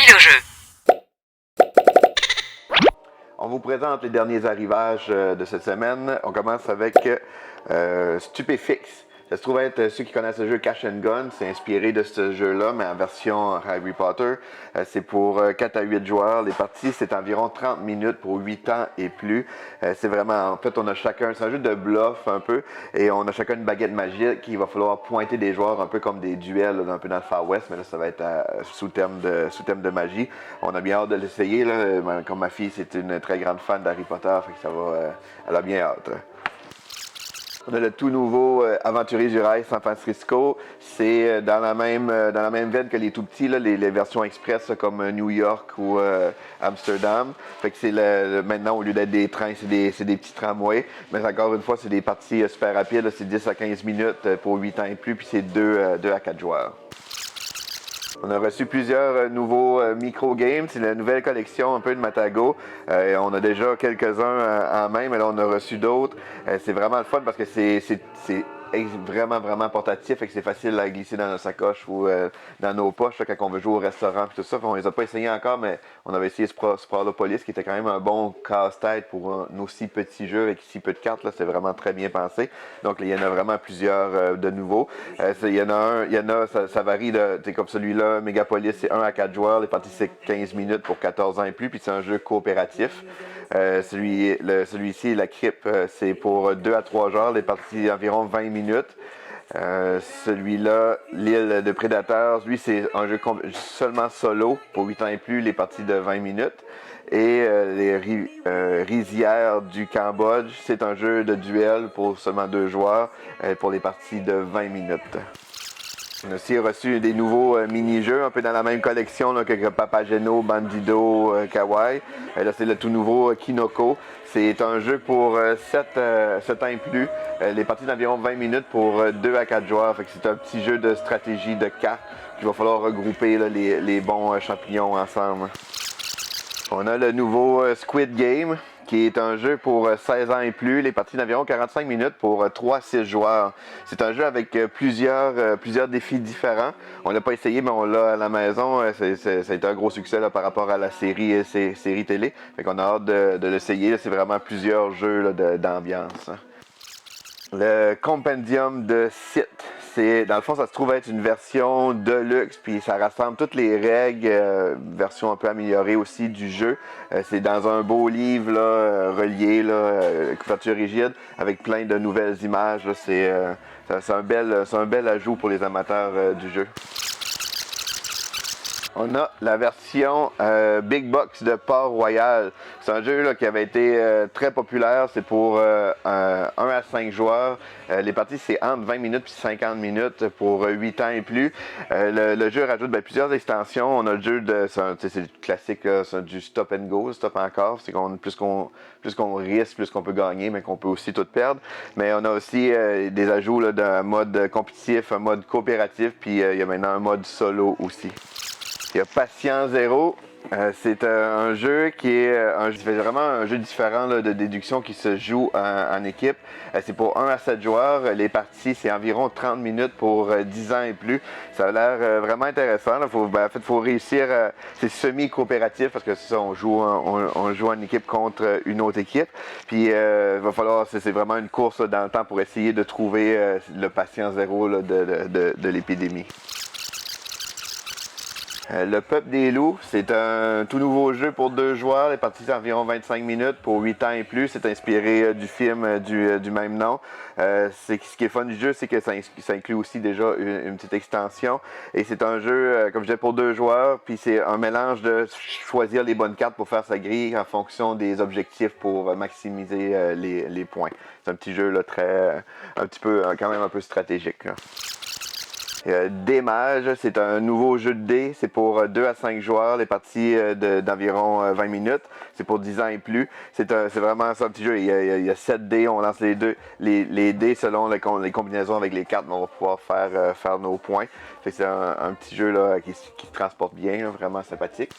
Vidéojeu. On vous présente les derniers arrivages de cette semaine. On commence avec Stupéfix. Ça se trouve être ceux qui connaissent le jeu Cash and Gun. C'est inspiré de ce jeu-là, mais en version Harry Potter. C'est pour 4 à 8 joueurs. Les parties, c'est environ 30 minutes pour 8 ans et plus. C'est vraiment, en fait, on a chacun, c'est un jeu de bluff un peu, et on a chacun une baguette magique qu'il va falloir pointer des joueurs un peu comme des duels, là, un peu dans le Far West, mais là, ça va être sous thème de magie. On a bien hâte de l'essayer, là. Comme ma fille, c'est une très grande fan d'Harry Potter, fait que ça va, elle a bien hâte. On a le tout nouveau Aventurier du Rail San Francisco. C'est dans la même veine que les tout petits, là, les versions express là, comme New York ou Amsterdam. Fait que c'est maintenant, au lieu d'être des trains, c'est des petits tramways. Mais encore une fois, c'est des parties super rapides. Là, c'est 10 à 15 minutes pour 8 ans et plus. Puis c'est 2 à 4 joueurs. On a reçu plusieurs nouveaux micro-games. C'est la nouvelle collection un peu de Matago. On a déjà quelques-uns en main, mais là, on a reçu d'autres. C'est vraiment le fun parce que c'est vraiment portatif et que c'est facile à glisser dans nos sacoches ou dans nos poches là, quand on veut jouer au restaurant et tout ça. On les a pas essayés encore, mais on avait essayé Sprawlopolis qui était quand même un bon casse-tête pour nos si petits jeux avec si peu de cartes. Là, c'est vraiment très bien pensé. Donc il y en a vraiment plusieurs de nouveaux. Il y en a ça varie de, comme celui-là, Megapolis, c'est 1 à 4 joueurs. Les parties c'est 15 minutes pour 14 ans et plus, puis c'est un jeu coopératif. Celui-ci, la crypte, c'est pour 2 à 3 joueurs, les parties environ 20 minutes. Celui-là, l'île de Prédateurs, lui, c'est un jeu seulement solo pour 8 ans et plus, les parties de 20 minutes. Et les rizières du Cambodge, c'est un jeu de duel pour seulement 2 joueurs, pour les parties de 20 minutes. On a aussi reçu des nouveaux mini-jeux, un peu dans la même collection là, que Papageno, Bandido, Kawaii. Là, c'est le tout nouveau Kinoko. C'est un jeu pour 7 ans et plus. Les parties d'environ 20 minutes pour 2 à 4 joueurs. Fait que c'est un petit jeu de stratégie de cartes qu'il va falloir regrouper là, les bons champignons ensemble. On a le nouveau Squid Game, qui est un jeu pour 16 ans et plus, les parties d'environ 45 minutes pour 3 à 6 joueurs. C'est un jeu avec plusieurs défis différents. On l'a pas essayé, mais on l'a à la maison. Ça a été un gros succès là, par rapport à la série télé. Fait qu'on a hâte de l'essayer. C'est vraiment plusieurs jeux là, d'ambiance. Le compendium de Sith. Dans le fond, ça se trouve être une version de luxe, puis ça rassemble toutes les règles, version un peu améliorée aussi du jeu. C'est dans un beau livre là, relié, là, couverture rigide, avec plein de nouvelles images. Là. C'est un bel ajout pour les amateurs du jeu. On a la version Big Box de Port-Royal. C'est un jeu là, qui avait été très populaire. C'est pour 1 à 5 joueurs. Les parties, c'est entre 20 minutes et 50 minutes pour 8 ans et plus. Le jeu rajoute plusieurs extensions. On a le jeu c'est le classique, c'est du stop and go, stop encore. C'est plus qu'on risque, plus qu'on peut gagner, mais qu'on peut aussi tout perdre. Mais on a aussi des ajouts là, d'un mode compétitif, un mode coopératif, puis il y a maintenant un mode solo aussi. Il y a Patient Zéro. C'est un jeu qui est vraiment un jeu différent là, de déduction qui se joue en équipe. C'est pour 1 à 7 joueurs. Les parties, c'est environ 30 minutes pour 10 ans et plus. Ça a l'air vraiment intéressant. Là. Faut réussir. C'est semi-coopératif parce que c'est ça, on joue en équipe contre une autre équipe. Puis va falloir, c'est vraiment une course là, dans le temps pour essayer de trouver le patient zéro là, de l'épidémie. Le Peuple des loups, c'est un tout nouveau jeu pour 2 joueurs. Les parties c'est environ 25 minutes pour 8 ans et plus. C'est inspiré du film du même nom. Ce qui est fun du jeu, c'est que ça inclut aussi déjà une petite extension. Et c'est un jeu, comme je disais, pour 2 joueurs. Puis c'est un mélange de choisir les bonnes cartes pour faire sa grille en fonction des objectifs pour maximiser les points. C'est un petit jeu là, quand même un peu stratégique. Là. Dés Mages, c'est un nouveau jeu de dés. C'est pour 2 à 5 joueurs, les parties d'environ 20 minutes. C'est pour 10 ans et plus. C'est vraiment ça, un petit jeu. Il y a 7 dés, on lance les dés selon les combinaisons avec les cartes. On va pouvoir faire nos points. C'est un petit jeu là, qui se transporte bien, là, vraiment sympathique.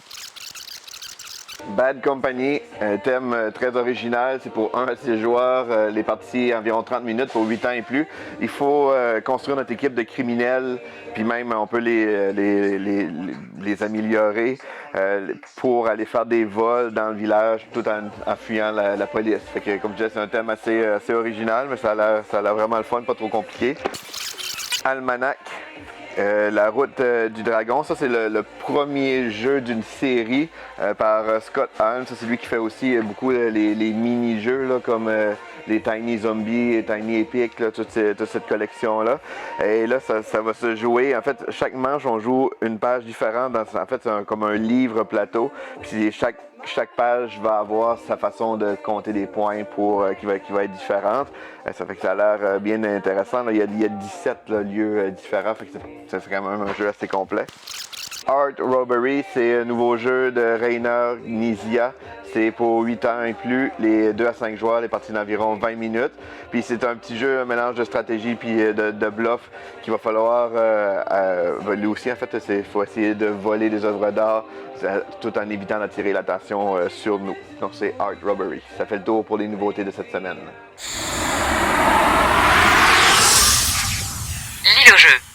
Bad Company, un thème très original, c'est pour 1 à 6 joueurs, les parties environ 30 minutes pour 8 ans et plus. Il faut construire notre équipe de criminels, puis même on peut les améliorer pour aller faire des vols dans le village tout en fuyant la police. Fait que, comme je disais, c'est un thème assez original, mais ça a l'air vraiment le fun, pas trop compliqué. Almanach. La route du dragon, ça c'est le premier jeu d'une série par Scott Alm. Ça c'est lui qui fait aussi beaucoup les mini-jeux là, comme les Tiny Zombies et Tiny Epic, là, toute cette collection-là. Et là, ça va se jouer. En fait, chaque manche, on joue une page différente. En fait, c'est comme un livre plateau. Puis chaque page va avoir sa façon de compter des points qui va être différente. Ça fait que ça a l'air bien intéressant. Là, il y a 17 lieux différents. Fait que c'est quand même un jeu assez complet. Art Robbery, c'est un nouveau jeu de Rainer Knizia. C'est pour 8 ans et plus, les 2 à 5 joueurs, les parties d'environ 20 minutes. Puis c'est un petit jeu, un mélange de stratégie puis de bluff qu'il va falloir, lui aussi en fait, il faut essayer de voler des œuvres d'art tout en évitant d'attirer l'attention sur nous. Donc c'est Art Robbery. Ça fait le tour pour les nouveautés de cette semaine. L'île au jeu.